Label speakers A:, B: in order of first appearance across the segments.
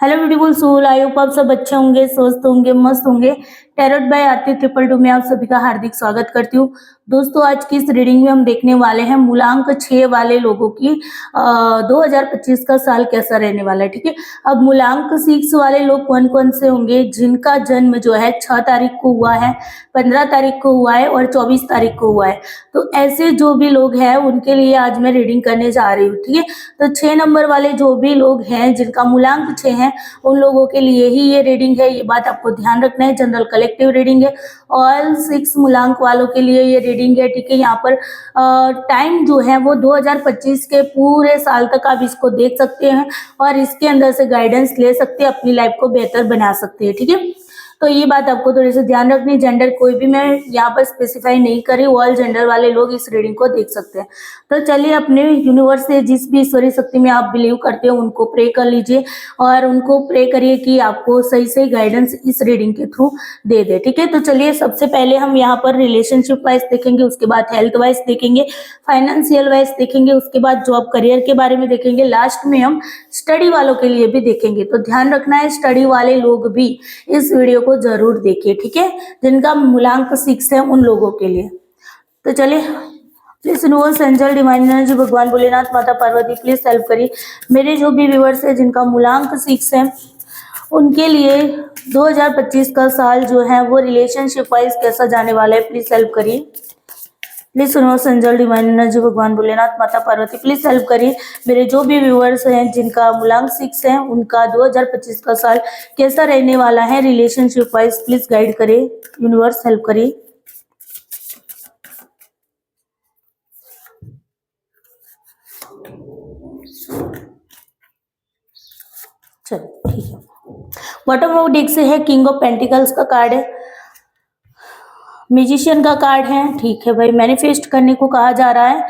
A: Hello beautiful soul, I hope आप सब अच्छे होंगे, स्वस्थ होंगे, मस्त होंगे। टैरोट बाय आरती 222 में आप सभी का हार्दिक स्वागत करती हूँ। दोस्तों, आज की इस रीडिंग में हम देखने वाले हैं मूलांक 6 वाले लोगों की 2025 का साल कैसा रहने वाला है। ठीक है, अब मूलांक 6 वाले लोग कौन कौन से होंगे जिनका जन्म जो है 6 तारीख को हुआ है, 15 तारीख को हुआ है और 24 तारीख को हुआ है। तो ऐसे जो भी लोग हैं उनके लिए आज मैं रीडिंग करने जा रही हूँ। ठीक है, तो 6 नंबर वाले जो भी लोग हैं जिनका मूलांक 6 है उन लोगों के लिए ही ये रीडिंग है। ये बात आपको ध्यान रखना है। जनरल कलेक्टिव रीडिंग है। ऑल 6 मूलांक वालों के लिए ये रीडिंग है। ठीक है, यहाँ पर टाइम जो है वो 2025 के पूरे साल तक आप इसको देख सकते हैं और इसके अंदर से गाइडेंस ले सकते हैं, अपनी लाइफ को बेहतर बना सकते हैं। ठीक है, तो ये बात आपको थोड़ी सी ध्यान रखनी। जेंडर कोई भी मैं यहाँ पर स्पेसिफाई नहीं करी, ऑल जेंडर वाले लोग इस रीडिंग को देख सकते हैं। तो चलिए, अपने यूनिवर्स से जिस भी ईश्वरीय शक्ति में आप बिलीव करते हो उनको प्रे कर लीजिए और उनको प्रे करिए कि आपको सही सही गाइडेंस इस रीडिंग के थ्रू दे दे। ठीक है, तो चलिए, सबसे पहले हम यहाँ पर रिलेशनशिप वाइज देखेंगे, उसके बाद हेल्थ वाइज देखेंगे, फाइनेंशियल वाइज देखेंगे, उसके बाद जॉब करियर के बारे में देखेंगे, लास्ट में हम स्टडी वालों के लिए भी देखेंगे। तो ध्यान रखना है, स्टडी वाले लोग भी इस वीडियो को जरूर देखिए। ठीक है, जिनका मूलांक 6 है उन लोगों के लिए। तो चलिए, please universe, angel, divine energy, भगवान भोलेनाथ, माता पार्वती, प्लीज हेल्प करिए मेरे जो भी व्यूअर्स है जिनका मूलांक 6 है उनके लिए 2025 का साल जो है वो रिलेशनशिप वाइज कैसा जाने वाला है। प्लीज हेल्प करिए। Please universe, angel, divine energy, भगवान भोलेनाथ, माता पार्वती, प्लीज हेल्प करिए मेरे जो भी व्यूअर्स हैं जिनका मूलांक 6 है उनका 2025 का साल कैसा रहने वाला है रिलेशनशिप वाइज। प्लीज गाइड करिए, यूनिवर्स हेल्प करिए। चलो ठीक है, बॉटम ऑफ डेक से है किंग ऑफ पेंटिकल्स का कार्ड है, म्यूजिशियन का कार्ड है। ठीक है भाई, मैनिफेस्ट करने को कहा जा रहा है।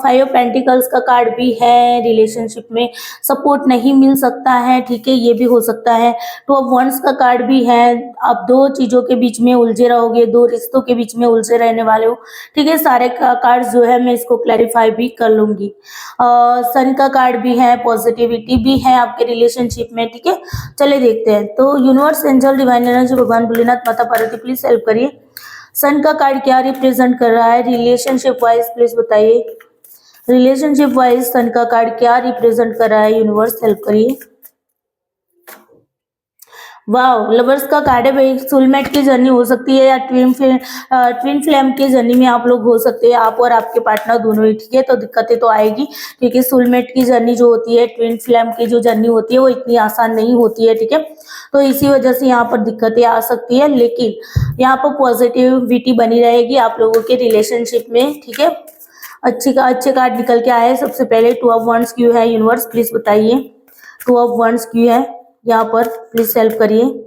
A: 5 ऑफ पेंटिकल्स का कार्ड भी है। रिलेशनशिप में सपोर्ट नहीं मिल सकता है। ठीक है, ये भी हो सकता है। 2 ऑफ वंड्स का कार्ड भी है। आप दो चीजों के बीच में उलझे रहोगे, दो रिश्तों के बीच में उलझे रहने वाले हो। ठीक है, सारे कार्ड जो है मैं इसको क्लैरिफाई भी कर लूंगी। सन का कार्ड भी है, पॉजिटिविटी भी है आपके रिलेशनशिप में। ठीक है, चलिए देखते हैं। तो यूनिवर्स, एंजल, डिवाइन एनर्जी, भगवान भोलेनाथ, माता पार्वती, प्लीज हेल्प करिए। सन का कार्ड क्या रिप्रेजेंट कर रहा है रिलेशनशिप वाइज, प्लीज बताइए। रिलेशनशिप वाइज सन का कार्ड क्या रिप्रेजेंट कर रहा है, यूनिवर्स हेल्प करिए। वाह, लवर्स का कार्ड है भाई। सोलमेट की जर्नी हो सकती है या ट्विन फ्लेम की जर्नी में आप लोग हो सकते हैं, आप और आपके पार्टनर दोनों ही। ठीक है, तो दिक्कतें तो आएगी क्योंकि सोलमेट की जर्नी जो होती है, ट्विन फ्लेम की जो जर्नी होती है वो इतनी आसान नहीं होती है। ठीक है, तो इसी वजह से यहाँ पर दिक्कतें आ सकती है, लेकिन यहाँ पर पॉजिटिविटी बनी रहेगी आप लोगों के रिलेशनशिप में। ठीक है, अच्छे कार्ड निकल के आए। सबसे पहले 2 ऑफ वंड्स क्यों है, यूनिवर्स प्लीज बताइए। 2 ऑफ वंड्स क्यों है यहाँ पर, प्लीज हेल्प करिए।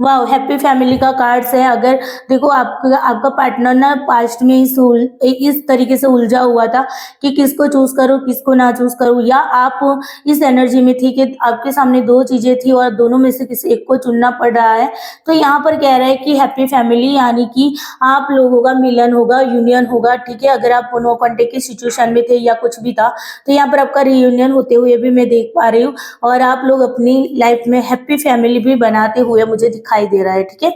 A: वाह, हैप्पी फैमिली का कार्ड्स है। अगर देखो, आपका पार्टनर ना पास्ट में इस तरीके से उलझा हुआ था कि किसको चूज करूं किसको ना चूज करूं, या आप इस एनर्जी में थी कि आपके सामने दो चीजें थी और दोनों में से किसी एक को चुनना पड़ रहा है। तो यहाँ पर कह रहा है कि हैप्पी फैमिली यानी कि आप लोगों का मिलन होगा, यूनियन होगा। ठीक है, अगर आप नो कॉन्टेक्ट की सिचुएशन में थे या कुछ भी था तो यहाँ पर आपका रियूनियन होते हुए भी मैं देख पा रही हूँ और आप लोग अपनी लाइफ में हैप्पी फैमिली भी बनाते हुए मुझे दिखाई दे रहा है। ठीक है,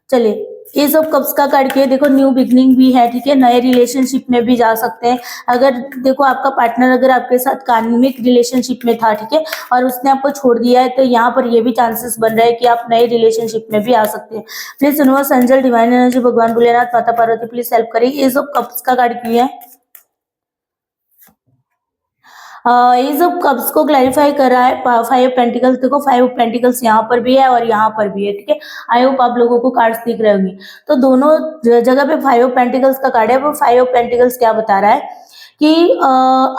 A: चलिए, एज ऑफ कप्स का कार्ड किया, देखो न्यू बिगनिंग भी है। ठीक है, नए रिलेशनशिप में भी जा सकते हैं। अगर देखो, आपका पार्टनर अगर आपके साथ कार्मिक रिलेशनशिप में था, ठीक है, और उसने आपको छोड़ दिया है, तो यहाँ पर ये भी चांसेस बन रहा है कि आप नए रिलेशनशिप में भी आ सकते हैं। Please universe, angel, divine energy, भगवान भोलेनाथ, माता पार्वती, प्लीज हेल्प करिए। एज ऑफ कप्स का कार्ड किया है। एज ऑफ कप्स को क्लैरिफाई कर रहा है 5 पेंटिकल्स। देखो, 5 पेंटिकल्स यहाँ पर भी है और यहाँ पर भी है। ठीक है, आई होप आप लोगों को कार्ड्स दिख रहे होंगे। तो दोनों जगह पे 5 पेंटिकल्स का कार्ड है। वो 5 पेंटिकल्स क्या बता रहा है कि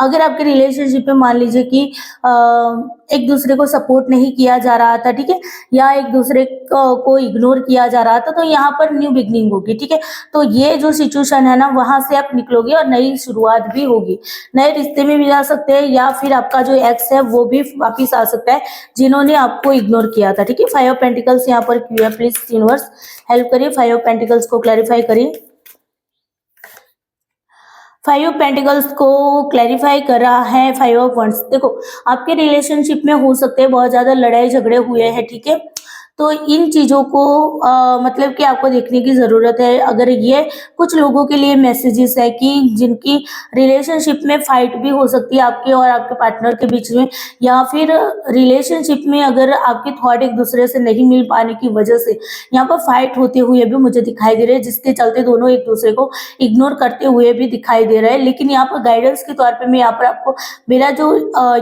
A: अगर आपके रिलेशनशिप में मान लीजिए कि एक दूसरे को सपोर्ट नहीं किया जा रहा था, ठीक है, या एक दूसरे को इग्नोर किया जा रहा था, तो यहाँ पर न्यू बिगनिंग होगी। ठीक है, तो ये जो सिचुएशन है ना, वहां से आप निकलोगे और नई शुरुआत भी होगी। नए रिश्ते में भी जा सकते हैं या फिर आपका जो एक्स है वो भी वापिस आ सकता है जिन्होंने आपको इग्नोर किया था। ठीक है, 5 पेंटिकल्स यहाँ पर क्यों है, प्लीज यूनिवर्स हेल्प करिए। 5 पेंटिकल्स को क्लैरिफाई करिए। फाइव ऑफ पेंटिकल्स को क्लैरिफाई कर रहा है फाइव ऑफ वंड्स। देखो आपके रिलेशनशिप में हो सकते हैं बहुत ज्यादा लड़ाई झगड़े हुए हैं, ठीक है। तो इन चीजों को मतलब कि आपको देखने की जरूरत है। अगर ये कुछ लोगों के लिए मैसेजेस है कि जिनकी रिलेशनशिप में फाइट भी हो सकती है आपके और आपके पार्टनर के बीच में, या फिर रिलेशनशिप में अगर आपके थॉट एक दूसरे से नहीं मिल पाने की वजह से यहाँ पर फाइट होते हुए भी मुझे दिखाई दे रहे हैं, जिसके चलते दोनों एक दूसरे को इग्नोर करते हुए भी दिखाई दे रहा है। लेकिन यहाँ पर गाइडेंस के तौर पे मैं यहाँ पर आपको मेरा जो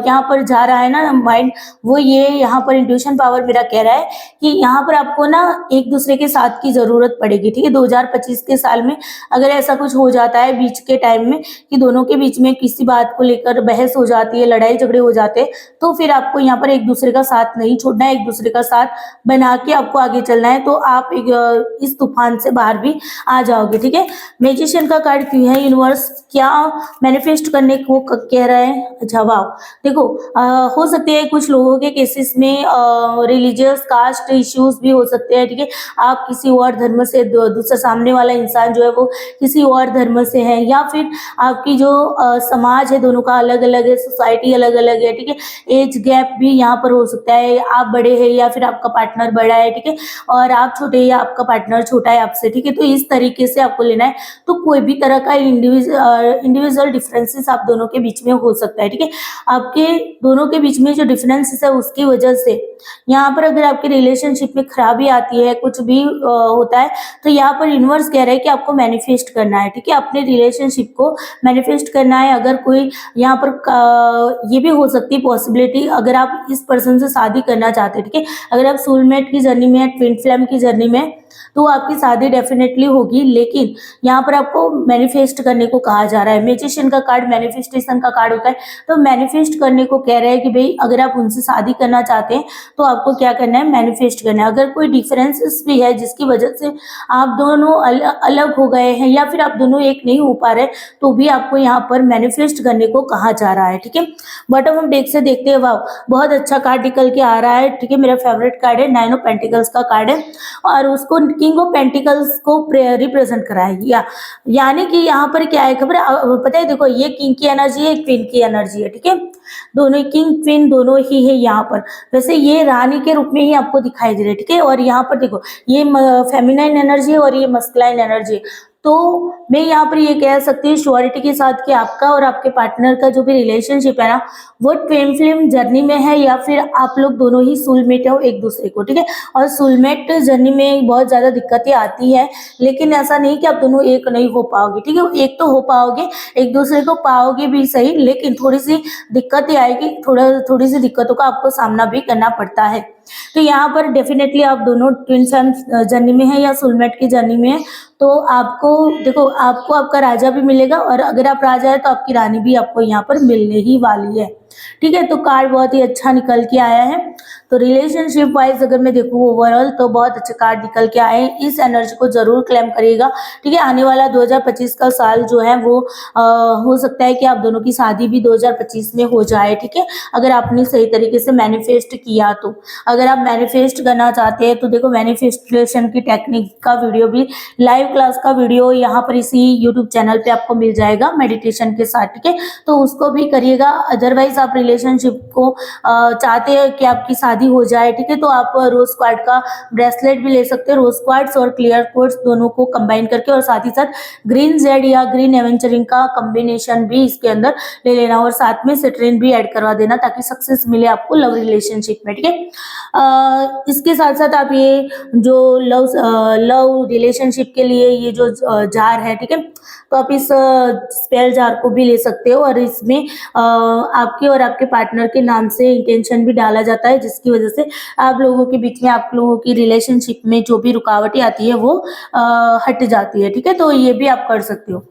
A: यहाँ पर जा रहा है ना माइंड, वो ये यहाँ पर इंट्यूशन पावर मेरा कह रहा है कि यहाँ पर आपको ना एक दूसरे के साथ की जरूरत पड़ेगी, ठीक है। 2025 के साल में अगर ऐसा कुछ हो जाता है बीच के टाइम में कि दोनों के बीच में किसी बात को लेकर बहस हो जाती है, लड़ाई झगड़े हो जाते हैं, तो फिर आपको यहाँ पर एक दूसरे का साथ नहीं छोड़ना है, एक दूसरे का साथ बना के आपको आगे चलना है। तो आप इस तूफान से बाहर भी आ जाओगे, ठीक है। मैजिशियन का कार्ड क्यों है? यूनिवर्स क्या मैनिफेस्ट करने को कह रहा है? अच्छा वाह, देखो हो सकते हैं कुछ लोगों के केसेस में रिलीजियस कास्ट इश्यूज भी हो सकते हैं, ठीक है। आप किसी और धर्म से, दूसरा सामने वाला इंसान जो है वो किसी और धर्म से है, या फिर आपकी जो समाज है दोनों का अलग अलग है, सोसाइटी अलग अलग है, ठीक है। एज गैप भी यहाँ पर हो सकता है, आप बड़े हैं या फिर आपका पार्टनर बड़ा है, ठीक है, और आप छोटे या आपका पार्टनर छोटा है आपसे, ठीक है। तो इस तरीके से आपको लेना है। तो कोई भी तरह का इंडिविजुअल डिफरेंसेस आप दोनों के बीच में हो सकता है, ठीक है। आपके दोनों के बीच में जो डिफरेंसेस है उसकी वजह से यहाँ पर अगर आपके रिलेशनशिप में खराबी आती है, कुछ भी होता है, तो यहाँ पर यूनिवर्स कह रहा है कि आपको मैनिफेस्ट करना है, ठीक है। अपने रिलेशनशिप को मैनिफेस्ट करना है। अगर कोई यहाँ पर ये भी हो सकती है पॉसिबिलिटी, अगर आप इस पर्सन से शादी करना चाहते हैं, ठीक है, अगर आप सोलमेट की जर्नी में, ट्विन फ्लेम की जर्नी में, तो आपकी शादी डेफिनेटली होगी। लेकिन यहाँ पर आपको मैनिफेस्ट करने को कहा जा रहा है। मैजिशियन का कार्ड मैनिफेस्टेशन का कार्ड होता है, तो मैनिफेस्ट करने को कह रहे हैं कि भाई अगर आप उनसे शादी करना चाहते हैं तो आपको क्या करना है, मैनिफेस्ट करना है। अगर कोई डिफरेंसेस भी है जिसकी वजह से आप दोनों अलग हो गए हैं या फिर आप दोनों एक नहीं हो पा रहे, तो भी आपको यहाँ पर मैनिफेस्ट करने को कहा जा रहा है, ठीक है। बॉटम ऑफ डेक से देखते हैं, वाह बहुत अच्छा कार्ड निकल के आ रहा है, ठीक है। मेरा फेवरेट कार्ड है, 9 ऑफ पेंटिकल्स का कार्ड है और उसको किंग ऑफ पेंटिकल्स को रिप्रेजेंट करा है। यानी कि यहाँ पर क्या है खबर पता है, देखो ये किंग की एनर्जी है, क्वीन की एनर्जी है, ठीक है। दोनों किंग क्वीन दोनों ही है यहाँ पर। वैसे ये रानी के रूप में ही आपको दिखाई दे रहा है, ठीक है। और यहाँ पर देखो ये फेमिनाइन एनर्जी है और ये मस्कुलाइन एनर्जी है। तो मैं यहाँ पर ये कह सकती हूँ श्योरिटी के साथ कि आपका और आपके पार्टनर का जो भी रिलेशनशिप है ना, वो ट्विन फ्लेम जर्नी में है, या फिर आप लोग दोनों ही सोलमेट हो एक दूसरे को, ठीक है। और सोलमेट जर्नी में बहुत ज्यादा दिक्कतें आती है, लेकिन ऐसा नहीं कि आप दोनों एक नहीं हो पाओगे, ठीक है। एक तो हो पाओगे, एक दूसरे को पाओगे भी सही, लेकिन थोड़ी सी दिक्कतें आएगी, थोड़ी सी दिक्कतों का आपको सामना भी करना पड़ता है। तो यहाँ पर डेफिनेटली आप दोनों ट्विन फ्लेम जर्नी में है या सोलमेट की जर्नी में है, तो आपको देखो आपको आपका राजा भी मिलेगा, और अगर आप राजा है तो आपकी रानी भी आपको यहाँ पर मिलने ही वाली है, ठीक है। तो कार्ड बहुत ही अच्छा निकल के आया है। तो रिलेशनशिप वाइज अगर मैं देखूँ ओवरऑल तो बहुत अच्छे कार्ड निकल के आए हैं। इस एनर्जी को जरूर क्लेम करिएगा, ठीक है। आने वाला 2025 का साल जो है वो हो सकता है कि आप दोनों की शादी भी 2025 में हो जाए, ठीक है, अगर आपने सही तरीके से मैनिफेस्ट किया तो। अगर आप मैनिफेस्ट करना चाहते हैं तो देखो मैनिफेस्टेशन की टेक्निक का वीडियो भी, लाइव क्लास का वीडियो यहाँ पर इसी यूट्यूब चैनल पे आपको मिल जाएगा मेडिटेशन के साथ, ठीक है। तो उसको भी करिएगा। अदरवाइज आप रिलेशनशिप को चाहते हैं कि आपकी शादी हो जाए, ठीक है, तो आप रोज क्वार्ट का ब्रेसलेट भी ले सकते हैं। रोज क्वार्ट्स और क्लियर क्वार्ट्स दोनों को कंबाइन करके, और साथ ही साथ ग्रीन जेड या ग्रीन एवेंचरिंग का कॉम्बिनेशन भी इसके अंदर ले लेना, और साथ में सिट्रीन भी ऐड करवा देना ताकि सक्सेस मिले आपको लव रिलेशनशिप में, ठीक है। इसके साथ साथ आप ये जो लव रिलेशनशिप के लिए ये जो जार है, ठीक है, तो आप इस स्पेल जार को भी ले सकते हो, और इसमें आपके और आपके पार्टनर के नाम से इंटेंशन भी डाला जाता है, जिसकी वजह से आप लोगों के बीच में, आप लोगों की रिलेशनशिप में जो भी रुकावटें आती है वो हट जाती है, ठीक है। तो ये भी आप कर सकते हो।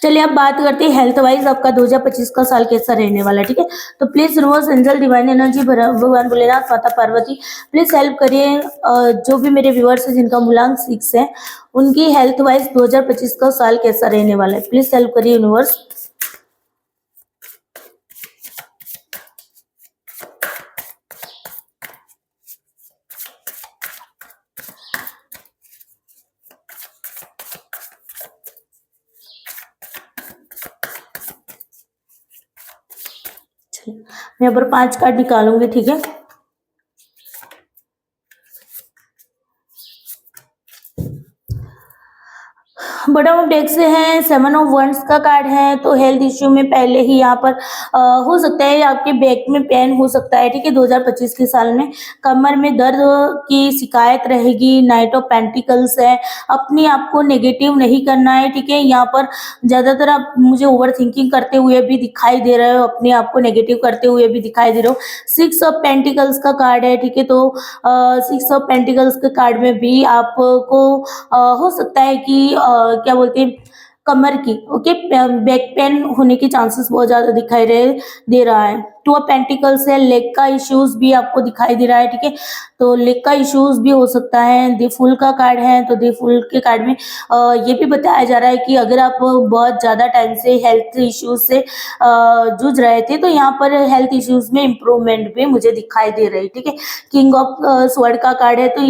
A: चलिए अब बात करते हैं हेल्थ वाइज आपका 2025 का साल कैसा रहने वाला है, ठीक है। तो please universe angel divine energy भगवान भोलेनाथ माता पार्वती प्लीज हेल्प करिए जो भी मेरे व्यूअर्स हैं जिनका मूलांक 6 है, उनकी हेल्थ वाइज 2025 का साल कैसा रहने वाला है, प्लीज हेल्प करिए यूनिवर्स। मैं यहाँ पर 5 कार्ड निकालूंगी, ठीक है। बॉटम ऑफ डेक से है 7 ऑफ वंड्स का कार्ड है। तो हेल्थ इश्यू में पहले ही यहाँ पर हो सकता है आपके बैक में पेन हो सकता है, ठीक है। 2025 के साल में कमर में दर्द की शिकायत रहेगी। नाइट ऑफ पेंटिकल्स है। अपने आप को नेगेटिव नहीं करना है, ठीक है। यहाँ पर ज्यादातर आप मुझे ओवर थिंकिंग करते हुए भी दिखाई दे रहे हो, अपने आप को नेगेटिव करते हुए भी दिखाई दे रहे हो। 6 ऑफ पेंटिकल्स का कार्ड है, ठीक है। तो 6 ऑफ पेंटिकल्स के कार्ड में भी आपको हो सकता है कि क्या बोलते हैं कमर की ओके बैक पेन होने के चांसेस बहुत ज्यादा दिखाई दे रहा है। 2 ऑफ पेंटिकल्स है। लेग का इश्यूज भी आपको दिखाई दे रहा है, ठीक है। तो लेग का इश्यूज भी हो सकता है। दी फूल का कार्ड है। तो दी फूल के कार्ड में ये भी बताया जा रहा है कि अगर आप बहुत ज्यादा टाइम से हेल्थ इश्यूज से जूझ रहे थे तो यहाँ पर हेल्थ इश्यूज में इम्प्रूवमेंट भी मुझे दिखाई दे रही है, ठीक है। किंग ऑफ स्वॉर्ड का कार्ड है। तो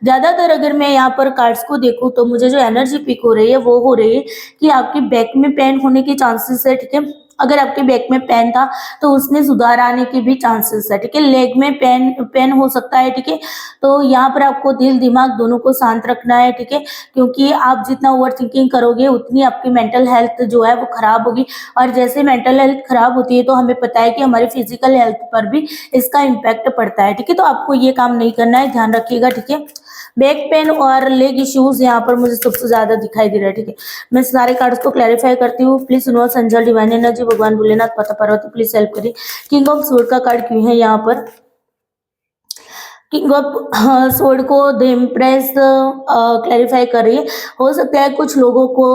A: ज्यादातर अगर मैं यहाँ पर कार्ड्स को देखूं तो मुझे जो एनर्जी पिक हो रही है वो हो रही है कि आपके बैक में पेन होने के चांसेस है, ठीक है। अगर आपके बैक में पेन था तो उसमें सुधार आने के भी चांसेस है, ठीक है। लेग में पेन हो सकता है, ठीक है। तो यहाँ पर आपको दिल दिमाग दोनों को शांत रखना है, ठीक है। क्योंकि आप जितना ओवर थिंकिंग करोगे उतनी आपकी मेंटल हेल्थ जो है वो खराब होगी। और जैसे मेंटल हेल्थ खराब होती है तो हमें पता है कि हमारी फिजिकल हेल्थ पर भी इसका इम्पैक्ट पड़ता है, ठीक है। तो आपको ये काम नहीं करना है, ध्यान रखिएगा, ठीक है। बैक पेन और लेग इश्यूज यहाँ पर मुझे सबसे ज्यादा दिखाई दे रहा है, ठीक है। मैं सारे कार्ड्स को क्लैरिफाई करती हूँ। Please universe, angel, divine energy, भगवान भोलेनाथ, माता पार्वती, प्लीज हेल्प करिए। किंग ऑफ स्वॉर्ड का कार्ड क्यों है यहाँ पर? किंग ऑफ स्वॉर्ड को द इम्प्रेस क्लैरिफाई कर रही है। हो सकता है कुछ लोगों को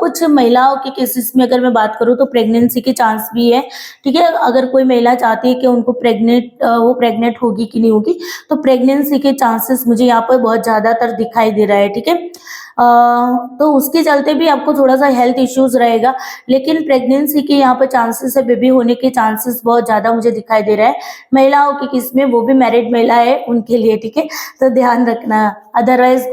A: कुछ महिलाओं के केसेस में अगर मैं बात करूं तो प्रेगनेंसी के चांस भी है, ठीक है। अगर कोई महिला चाहती है कि उनको वो प्रेग्नेंट होगी कि नहीं होगी तो प्रेगनेंसी के चांसेस मुझे यहाँ पर बहुत ज्यादातर दिखाई दे रहा है, ठीक है। तो उसके चलते भी आपको थोड़ा सा हेल्थ इश्यूज रहेगा, लेकिन प्रेगनेंसी के यहाँ पर चांसेस है, बेबी होने के चांसेस बहुत ज्यादा मुझे दिखाई दे रहा है। महिलाओं की किस में, वो भी मैरिड महिला है उनके लिए, ठीक है। तो ध्यान रखना, अदरवाइज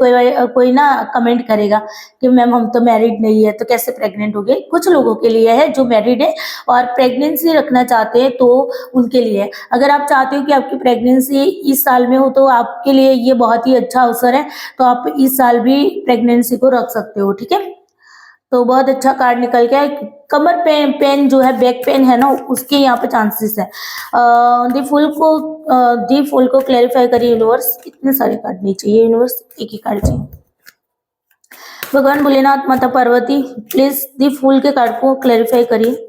A: कोई ना कमेंट करेगा कि मैम हम तो मैरिड नहीं है तो कैसे प्रेग्नेंट हो गए। कुछ लोगों के लिए है जो मैरिड है और प्रेगनेंसी रखना चाहते हैं तो उनके लिए है। अगर आप चाहते हो कि आपकी प्रेगनेंसी इस साल में हो तो आपके लिए ये बहुत ही अच्छा अवसर है। तो आप इस साल भी प्रेगनेंसी को रख सकते हो, ठीक है। तो बहुत अच्छा कार्ड निकल गया। कमर पेन जो है, बैक पेन है ना, उसके यहाँ पे चांसेस है। दी फुल को क्लैरिफाई करिए यूनिवर्स। इतने सारे कार्ड नहीं चाहिए यूनिवर्स, एक ही कार्ड चाहिए। भगवान भोलेनाथ, माता पार्वती, प्लीज दी फुल के कार्ड को क्लैरिफाई करिए,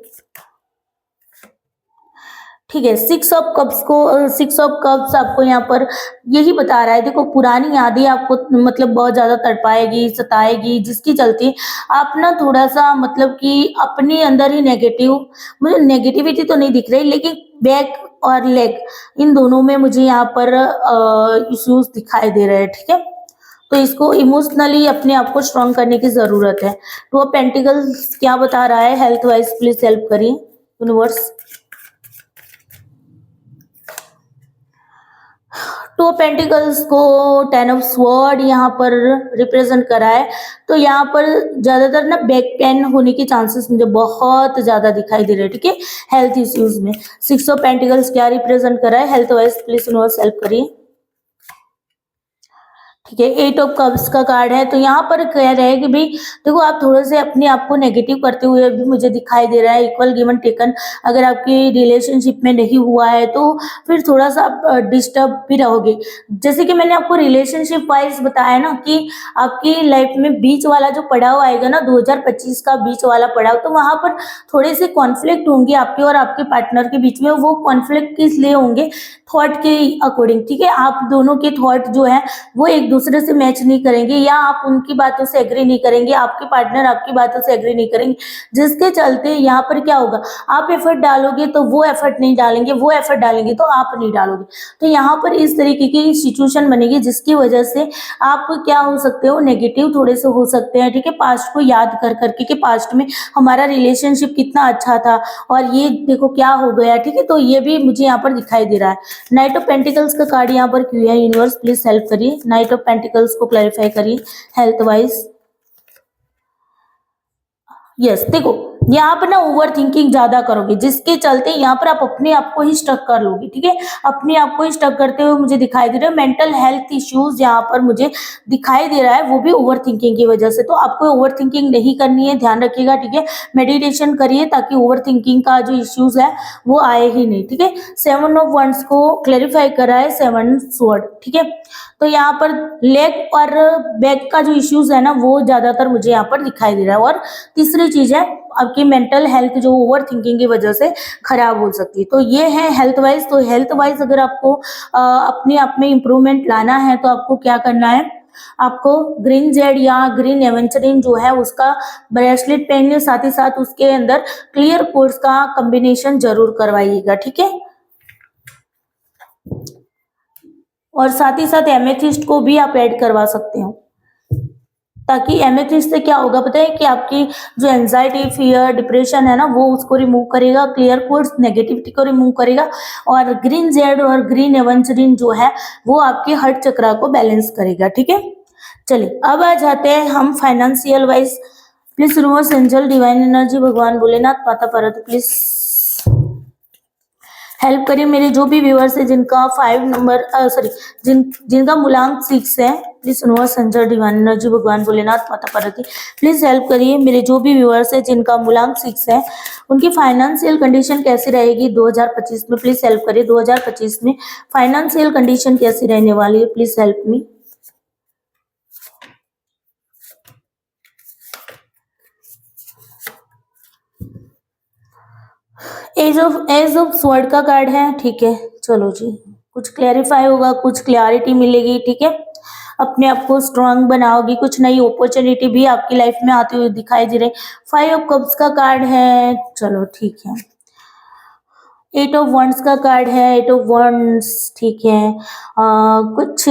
A: ठीक है। 6 ऑफ कप्स आपको यहाँ पर यही बता रहा है। देखो, पुरानी यादें आपको मतलब बहुत ज्यादा तड़पाएगी, सताएगी, जिसकी चलती आप ना थोड़ा सा मतलब कि अपने अंदर ही मुझे नेगेटिविटी तो नहीं दिख रही, लेकिन बैक और लेग इन दोनों में मुझे यहाँ पर इश्यूज दिखाई दे रहे हैं, ठीक है। तो इसको इमोशनली अपने आप को स्ट्रॉन्ग करने की जरूरत है। तो पेंटिकल्स क्या बता रहा है हेल्थ वाइज, प्लीज हेल्प करिए यूनिवर्स। 2 ऑफ पेंटिकल्स को 10 ऑफ स्वॉर्ड यहाँ पर रिप्रेजेंट करा है। तो यहाँ पर ज्यादातर ना बैक पेन होने के चांसेस मुझे बहुत ज्यादा दिखाई दे रहे हैं, ठीक है, हेल्थ इश्यूज में। 6 ऑफ पेंटिकल्स क्या रिप्रेजेंट करा है health wise, please universe help करिए, ठीक है। 8 ऑफ कप्स का कार्ड है। तो यहाँ पर कह रहे हैं कि भाई देखो, आप थोड़े से अपने आप को नेगेटिव करते हुए भी मुझे दिखाई दे रहा है। इक्वल गिवन टेकन अगर आपकी रिलेशनशिप में नहीं हुआ है तो फिर थोड़ा सा आप डिस्टर्ब भी रहोगे। जैसे कि मैंने आपको रिलेशनशिप वाइज बताया ना कि आपकी लाइफ में बीच वाला जो पड़ाव आएगा ना, 2025 का बीच वाला पड़ाव, तो वहां पर थोड़े से कॉन्फ्लिक्ट होंगे आपके और आपके पार्टनर के बीच में। वो कॉन्फ्लिक्ट किस लिए होंगे? थॉट के अकॉर्डिंग, ठीक है। आप दोनों के थॉट जो है वो एक दूसरे से मैच नहीं करेंगे, या आप उनकी बातों से एग्री नहीं करेंगे, आपके पार्टनर आपकी बातों से एग्री नहीं करेंगे, जिसके चलते यहाँ पर क्या होगा, आप एफर्ट डालोगे तो वो एफर्ट नहीं डालेंगे, वो एफर्ट डालेंगे तो आप नहीं डालोगे। तो यहाँ पर इस तरीके की सिचुएशन बनेगी जिसकी वजह से आप क्या हो सकते हो, नेगेटिव थोड़े से हो सकते हैं, ठीक है। पास्ट को याद कर करके कि पास्ट में हमारा रिलेशनशिप कितना अच्छा था और ये देखो क्या हो गया, ठीक है। तो ये भी मुझे यहाँ पर दिखाई दे रहा है। नाइट ऑफ पेंटिकल्स का कार्ड यहाँ पर क्यों है यूनिवर्स, प्लीज हेल्प करिए। नाइट ऑफ पेंटिकल्स को क्लैरिफाई करिए हेल्थ वाइज। यस, देखो यहाँ पर ना ओवर थिंकिंग ज्यादा करोगे, जिसके चलते यहाँ पर आप अपने आप को ही स्टक कर लोगे। ठीक है, अपने आप को ही स्टक करते हुए मुझे दिखाई दे रहे हो। मेंटल हेल्थ इश्यूज यहाँ पर मुझे दिखाई दे रहा है, वो भी ओवर थिंकिंग की वजह से। तो आपको ओवर थिंकिंग नहीं करनी है, ध्यान रखिएगा। ठीक है, मेडिटेशन करिए ताकि ओवर थिंकिंग का जो इश्यूज है वो आए ही नहीं। ठीक है, 7 ऑफ वंड्स को क्लेरिफाई करा है 7 स्वॉर्ड। ठीक है, तो यहाँ पर लेग और बैक का जो इश्यूज है ना वो ज्यादातर मुझे यहाँ पर दिखाई दे रहा है। और तीसरी चीज है आपकी मेंटल हेल्थ जो ओवर थिंकिंग की वजह से खराब हो सकती है। तो ये है हेल्थ वाइज। तो हेल्थ वाइज अगर आपको अपने आप में इंप्रूवमेंट लाना है तो आपको क्या करना है, आपको ग्रीन जेड या ग्रीन एवेंचरिन जो है उसका ब्रेसलेट पहनिए, साथ ही साथ उसके अंदर क्लियर कोर्स का कॉम्बिनेशन जरूर करवाइएगा। ठीक है, और साथ ही साथ एमेथिस्ट को भी आप ऐड करवा सकते हो, ताकि एमेथिस्ट से क्या होगा पता है कि आपकी जो एंजाइटी, फियर, डिप्रेशन है ना वो उसको रिमूव करेगा, क्लियर कोर्स नेगेटिविटी को रिमूव करेगा। और ग्रीन जेड और ग्रीन एवेंचरिन जो है वो आपके हार्ट चक्रा को बैलेंस करेगा। ठीक है, चलिए अब आ जाते हैं हम financial wise. Please universe angel divine energy भगवान भोलेनाथ माता पार्वती प्लीज हेल्प करिए मेरे जो भी व्यूअर्स है जिनका 5 नंबर जिनका मूलांक 6 है। Please universe angel divine energy भगवान भोलेनाथ माता पार्वती प्लीज हेल्प करिए मेरे जो भी व्यूअर्स है जिनका मूलांक 6 है, उनकी फाइनेंशियल कंडीशन कैसी रहेगी 2025 में। प्लीज हेल्प करिए 2025 में फाइनेंशियल कंडीशन कैसी रहने वाली है। Please help me. Ace of sword का कार्ड है। ठीक है, चलो जी, कुछ क्लैरिफाई होगा, कुछ क्लैरिटी मिलेगी। ठीक है, अपने आप को स्ट्रांग बनाओगी, कुछ नई अपॉर्चुनिटी भी आपकी लाइफ में आती हुई दिखाई दे रही। 5 ऑफ कप्स का कार्ड है। चलो ठीक है, 8 ऑफ वंड्स का कार्ड है। 8 ऑफ वंड्स, ठीक है। कुछ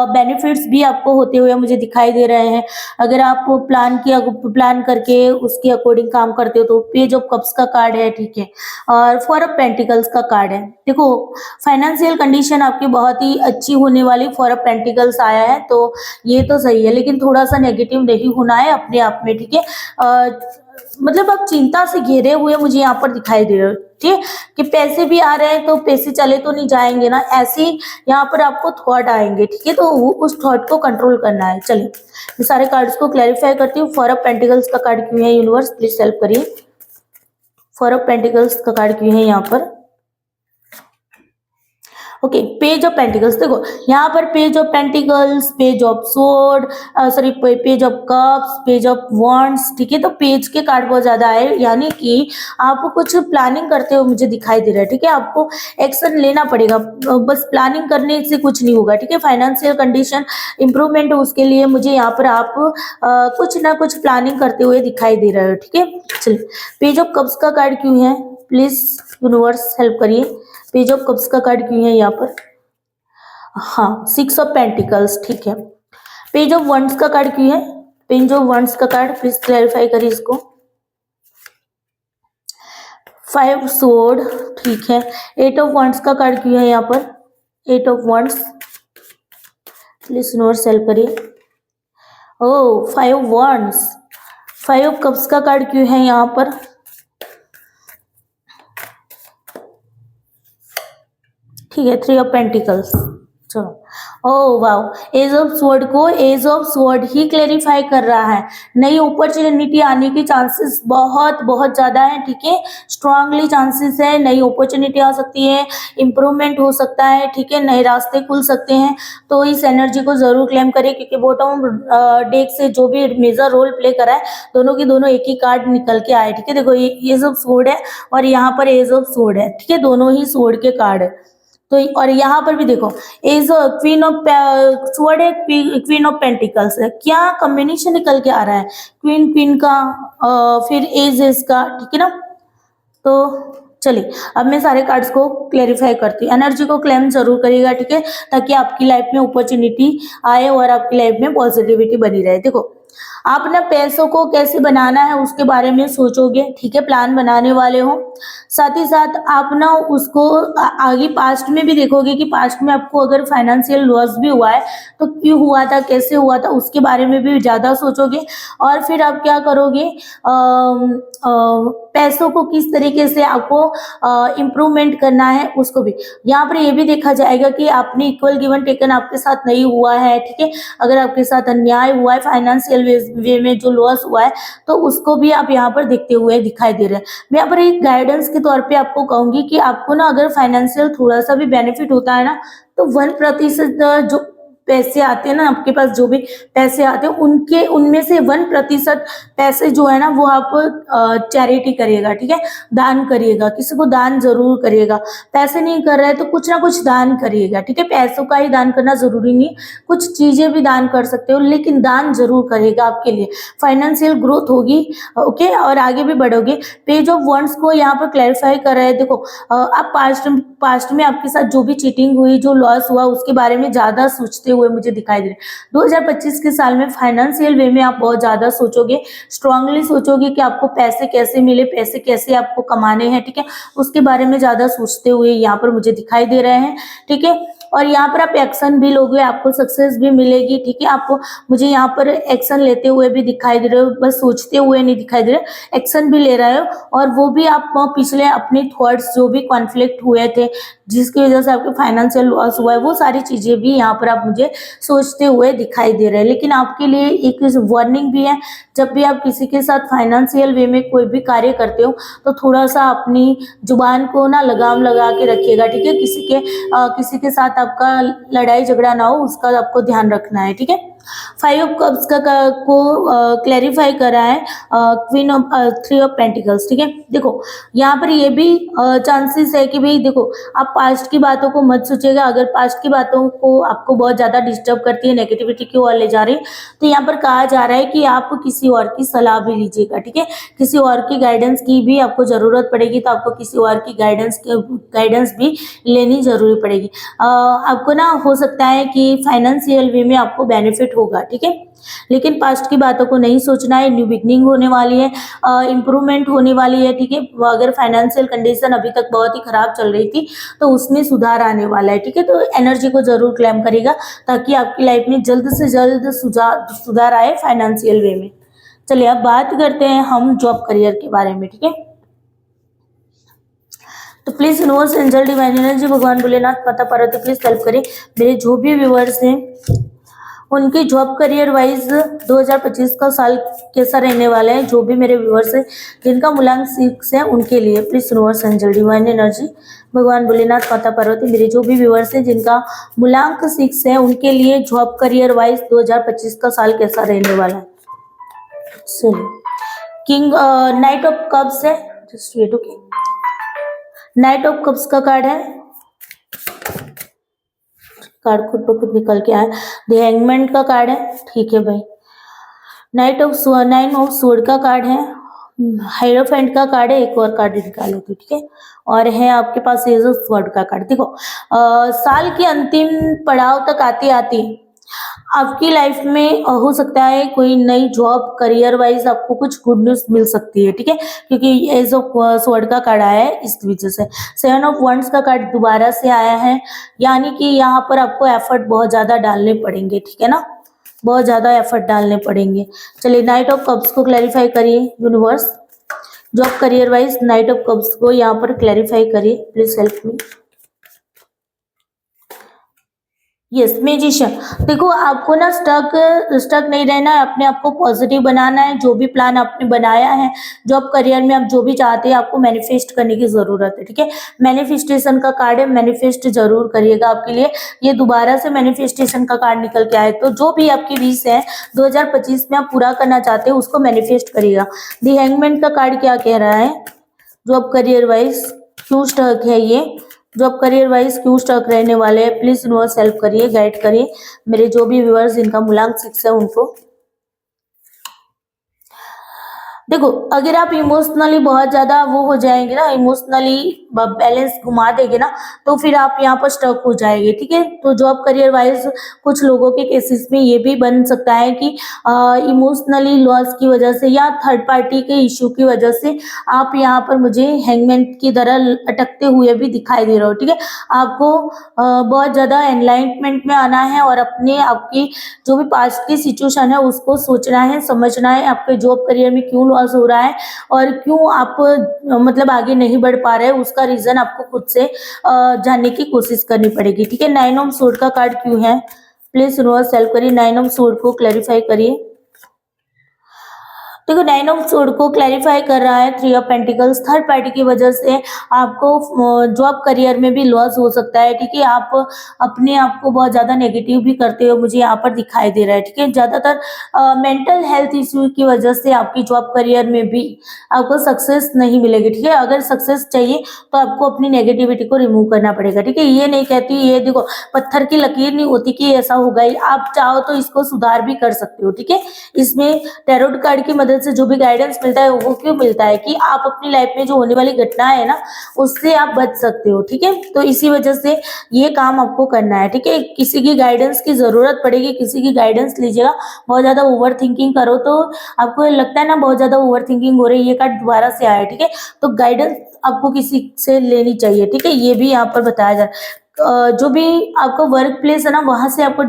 A: बेनिफिट्स भी आपको होते हुए मुझे दिखाई दे रहे हैं। अगर आप प्लान करके उसके अकॉर्डिंग काम करते हो तो पेज ऑफ कप्स का कार्ड है। ठीक है, और 4 ऑफ पेंटिकल्स का कार्ड है। देखो, फाइनेंशियल कंडीशन आपकी बहुत ही अच्छी होने वाली। 4 ऑफ पेंटिकल्स आया है तो ये तो सही है, लेकिन थोड़ा सा नेगेटिव नहीं होना है अपने आप में। ठीक है, मतलब आप चिंता से घेरे हुए मुझे यहाँ पर दिखाई दे रहे हो। ठीक है, कि पैसे भी आ रहे हैं तो पैसे चले तो नहीं जाएंगे ना, ऐसे यहाँ पर आपको थॉट आएंगे। ठीक है, तो उस थॉट को कंट्रोल करना है। चलिए मैं सारे कार्ड्स को क्लैरिफाई करती हूँ। 4 ऑफ पेंटिकल्स का कार्ड क्यों है यूनिवर्स, प्लीज हेल्प करिए। 4 ऑफ पेंटिकल्स का कार्ड क्यों है यहाँ पर। Okay, page of pentacles. देखो यहाँ पर page of pentacles, page of sword, page of cups, page of wands. ठीक है, तो पेज के कार्ड बहुत ज्यादा आए, यानी कि आप कुछ प्लानिंग करते हो मुझे दिखाई दे रहा है। ठीक है, आपको एक्शन लेना पड़ेगा, बस प्लानिंग करने से कुछ नहीं होगा। ठीक है, फाइनेंशियल कंडीशन इंप्रूवमेंट हो उसके लिए मुझे यहाँ पर आप कुछ ना कुछ प्लानिंग करते हुए दिखाई दे रहे हो। ठीक है, चलिए पेज ऑफ कप्स का कार्ड क्यों है, प्लीज यूनिवर्स हेल्प करिए। पेज ऑफ कप्स का कार्ड क्यों है यहाँ पर। हाँ, 6 ऑफ पेंटिकल्स। ठीक है, पेज ऑफ वंड्स का कार्ड क्यों है। पेज ऑफ वंड्स का कार्ड प्लीज क्लैरिफाई करिए इसको। 5 स्वॉर्ड। ठीक है, 8 ऑफ वंड्स का कार्ड क्यों है यहाँ पर। 8 of wands, please universe help करिए। ओ 5 वंड्स। 5 ऑफ कप्स का कार्ड क्यों है यहाँ पर। ठीक है, 3 ऑफ पेंटिकल्स। चलो, oh wow, ace of sword को एज ऑफ स्वॉर्ड ही क्लेरिफाई कर रहा है। नई अपॉर्चुनिटी आने की चांसेस बहुत बहुत ज्यादा है। ठीक है, स्ट्रांगली चांसेस है, नई अपॉर्चुनिटी आ सकती है, इंप्रूवमेंट हो सकता है। ठीक है, नए रास्ते खुल सकते हैं। तो इस एनर्जी को जरूर क्लेम करें, क्योंकि बॉटम डेक से जो भी मेजर रोल प्ले करा है दोनों के दोनों एक ही कार्ड निकल के आए। ठीक है, देखो ये एज ऑफ स्वॉर्ड है और यहाँ पर एज ऑफ स्वॉर्ड है। ठीक है, दोनों ही स्वॉर्ड के कार्ड है। तो और यहाँ पर भी देखो एज क्वीन ऑफ स्वॉर्ड है, क्वीन ऑफ पेंटिकल्स है। क्या कॉम्बिनेशन निकल के आ रहा है, क्वीन क्वीन का, फिर एज का। ठीक है ना, तो चलिए अब मैं सारे कार्ड्स को क्लेरिफाई करती हूँ। एनर्जी को क्लेम जरूर करिएगा। ठीक है, ताकि आपकी लाइफ में अपॉर्चुनिटी आए और आपकी लाइफ में पॉजिटिविटी बनी रहे। देखो आप ना पैसों को कैसे बनाना है उसके बारे में सोचोगे, ठीक है, प्लान बनाने वाले हो। साथ ही साथ आप ना उसको आगे पास्ट में भी देखोगे कि पास्ट में आपको अगर फाइनेंशियल लॉस भी हुआ है तो क्यों हुआ था, कैसे हुआ था, उसके बारे में भी ज़्यादा सोचोगे। और फिर आप क्या करोगे, पैसों को किस तरीके से आपको इम्प्रूवमेंट करना है उसको भी। यहाँ पर ये भी देखा जाएगा कि आपने इक्वल गिवन टेकन आपके साथ नहीं हुआ है, ठीक है। अगर आपके साथ अन्याय हुआ है, फाइनेंशियल वे में जो लॉस हुआ है, तो उसको भी आप यहाँ पर देखते हुए दिखाई दे रहे हैं। मैं यहाँ पर एक गाइडेंस के तौर पे आपको कहूंगी कि आपको ना अगर फाइनेंशियल थोड़ा सा भी बेनिफिट होता है ना, तो 1% जो पैसे आते हैं ना, आपके पास जो भी पैसे आते हैं उनके उनमें से 1% पैसे जो है ना वो आप चैरिटी करिएगा, ठीक है, दान करिएगा, किसी को दान जरूर करिएगा। पैसे नहीं कर रहे तो कुछ ना कुछ दान करिएगा, ठीक है। पैसों का ही दान करना जरूरी नहीं, कुछ चीजें भी दान कर सकते हो, लेकिन दान जरूर करिएगा, आपके लिए फाइनेंशियल ग्रोथ होगी, ओके, और आगे भी बढ़ोगे। पेज ऑफ वंड्स को यहाँ पर क्लैरिफाई कर रहे हैं। देखो आप पास्ट में आपके साथ जो भी चीटिंग हुई, जो लॉस हुआ, उसके बारे में ज्यादा सोचते हुए मुझे दिखाई दे रहे हैं। 2025 के साल में फाइनेंशियल वे में आप बहुत ज्यादा सोचोगे, स्ट्रांगली सोचोगे कि आपको पैसे कैसे मिले, पैसे कैसे आपको कमाने हैं, ठीक है, उसके बारे में ज्यादा सोचते हुए यहाँ पर मुझे दिखाई दे रहे हैं, ठीक है। और यहाँ पर आप एक्शन भी लोगे, आपको सक्सेस भी मिलेगी, ठीक है। आपको मुझे यहाँ पर एक्शन लेते हुए भी दिखाई दे रहे हो, बस सोचते हुए नहीं दिखाई दे रहे, एक्शन भी ले रहे हो। और वो भी आप पिछले अपने थॉट्स जो भी कॉन्फ्लिक्ट हुए थे, जिसकी वजह से आपके फाइनेंशियल लॉस हुआ है, वो सारी चीजें भी यहाँ पर आप मुझे सोचते हुए दिखाई दे रहे हैं। लेकिन आपके लिए एक वार्निंग भी है, जब भी आप किसी के साथ फाइनेंशियल वे में कोई भी कार्य करते हो तो थोड़ा सा अपनी जुबान को ना लगाम लगा के रखिएगा, ठीक है। किसी के साथ आपका लड़ाई झगड़ा ना हो, उसका आपको ध्यान रखना है, ठीक है। 5 ऑफ कप्स को क्लैरिफाई करा है क्वीन ऑफ 3 ऑफ पेंटिकल्स, ठीक है। देखो यहाँ पर ये भी चांसेस है कि भाई देखो आप पास्ट की बातों को मत सोचिएगा। अगर पास्ट की बातों को आपको बहुत ज्यादा डिस्टर्ब करती है, नेगेटिविटी की ओर ले जा रही है, तो यहाँ पर कहा जा रहा है कि आप किसी और की सलाह भी लीजिएगा, ठीक है। किसी और की गाइडेंस की भी आपको जरूरत पड़ेगी, तो आपको किसी और की गाइडेंस भी लेनी जरूरी पड़ेगी। आपको ना हो सकता है कि फाइनेंशियल वे में आपको बेनिफिट होगा, ठीक है। लेकिन पास्ट की बातों को नहीं सोचना है, न्यू बिगनिंग होने वाली है, इंप्रूवमेंट होने वाली है, ठीक है। अगर फाइनेंशियल कंडीशन अभी तक बहुत ही खराब चल रही थी तो उसमें सुधार आने वाला है, ठीक है। तो एनर्जी को जरूर क्लेम करेगा ताकि आपकी लाइफ में जल्द से जल्द सुधार आए फाइनेंशियल वे में। चलिए अब बात करते हैं हम जॉब करियर के बारे में, ठीक है। तो please universe angel divine energy भगवान भोलेनाथ माता पार्वती प्लीज हेल्प करें मेरे जो भी व्यूअर्स हैं उनके जॉब करियर वाइज 2025 का साल कैसा रहने वाला है। जो भी मेरे व्यूअर्स हैं जिनका मूलांक 6 है उनके लिए please universe angel divine energy भगवान भोलेनाथ माता पार्वती मेरे जो भी व्यूअर्स हैं जिनका मूलांक 6 है उनके लिए जॉब करियर वाइज 2025 का साल कैसा रहने वाला है। चलिए किंग नाइट ऑफ कप्स है, just wait, okay. Knight of cups का कार्ड है, कार्ड खुद ब खुद निकल के आया। द हैंगमैन का कार्ड है, ठीक है भाई। नाइन ऑफ स्वॉर्ड का कार्ड है, हायरोफेंट का कार्ड है, एक और कार्ड निकालो तो, ठीक है। और है आपके पास एज ऑफ स्वॉर्ड का कार्ड। देखो साल के अंतिम पड़ाव तक आती आती आपकी लाइफ में हो सकता है कोई नई जॉब करियर वाइज आपको कुछ गुड न्यूज मिल सकती है, ठीक है, क्योंकि एज ऑफ स्वॉर्ड का कार्ड आया है इस वजह से। 7 ऑफ वंड्स का कार्ड दोबारा से आया है, यानी कि यहाँ पर आपको एफर्ट बहुत ज्यादा डालने पड़ेंगे, ठीक है ना, बहुत ज्यादा एफर्ट डालने पड़ेंगे। चलिए नाइट ऑफ कप्स को क्लैरिफाई करिए universe, job career wise night of cups को यहाँ पर क्लैरिफाई करिए please help me. Yes magician. देखो आपको ना स्टक नहीं रहना है, अपने आप को पॉजिटिव बनाना है। जो भी प्लान आपने बनाया है जॉब करियर में, आप जो भी चाहते हैं आपको मैनिफेस्ट करने की जरूरत है, ठीक है। मैनिफेस्टेशन का कार्ड है, मैनिफेस्ट जरूर करिएगा। आपके लिए ये दोबारा से मैनिफेस्टेशन का कार्ड निकल के आए, तो जो भी आपकी विश है 2025 में आप पूरा करना चाहते हैं उसको मैनिफेस्ट करिएगा। द हैंगमैन का कार्ड क्या कह रहा है, जॉब करियर वाइज क्यों स्टक है, ये जॉब करियर वाइज क्यों स्टक रहने वाले हैं, प्लीज यूनिवर्स हेल्प करिए, गाइड करिए मेरे जो भी व्यूअर्स जिनका मूलांक 6 है उनको। देखो, अगर आप इमोशनली बहुत ज़्यादा वो हो जाएँगे ना, इमोशनली ब बैलेंस घुमा देंगे ना, तो फिर आप यहाँ पर स्टक हो जाएँगे, ठीक है? तो जॉब करियर वाइज़ कुछ लोगों के केसेस में ये भी बन सकता है कि इमोशनली लॉस की वजह से या थर्ड पार्टी के इश्यू की वजह से आप यहाँ पर मुझे हैंगमैन की तरह अटकते हुए भी दिखाई दे रहे हो, ठीक है? आपको बहुत ज़्यादा एनलाइटमेंट में आना है और अपने आपकी जो भी पास्ट की सिचुएशन है उसको सोचना है, समझना है, आपके जॉब करियर में क्यों लॉस हो रहा है और क्यों आप मतलब आगे नहीं बढ़ पा रहे हैं, उसका रीज़न आपको खुद से जानने की कोशिश करनी पड़ेगी, ठीक है? 9 ऑफ सोर्ड का कार्ड क्यों है? प्लीज़ यूनिवर्स हेल्प करिए, 9 ऑफ सोर्ड को क्लैरिफाई करिए। देखो, 9 ऑफ सोर्ड को क्लैरिफाई कर रहा है 3 ऑफ पेंटिकल्स। थर्ड पार्टी की वजह से आपको जॉब करियर में भी लॉस हो सकता है, ठीक है? आप अपने आप को बहुत ज़्यादा नेगेटिव भी करते हो, मुझे यहाँ पर दिखाई दे रहा है, ठीक है? ज़्यादातर मेंटल हेल्थ इश्यू की वजह से आपकी जॉब करियर में भी आपको सक्सेस नहीं मिलेगी, ठीक है? अगर सक्सेस चाहिए तो आपको अपनी नेगेटिविटी को रिमूव करना पड़ेगा, ठीक है? ये नहीं कहती, ये देखो पत्थर की लकीर नहीं होती कि ऐसा होगा ही, आप चाहो तो इसको सुधार भी कर सकते हो, ठीक है? इसमें टैरोट कार्ड की मदद से जो भी गाइडेंस मिलता है वो क्यों मिलता है कि आप अपनी लाइफ में जो होने वाली घटनाएं है ना उससे आप बच सकते हो, ठीक है? तो इसी वजह से ये काम आपको करना है, ठीक है? किसी की गाइडेंस की जरूरत पड़ेगी, किसी की गाइडेंस लीजिएगा। बहुत ज्यादा ओवर थिंकिंग करो तो आपको लगता है ना बहुत ज्यादा ओवर थिंकिंग हो रही है, ये कार्ड दोबारा से आया है, ठीक है? तो गाइडेंस आपको किसी से लेनी चाहिए, ठीक है? ये भी यहाँ पर बताया जा रहा है। जो भी आपका वर्क प्लेस है ना वहां से आपको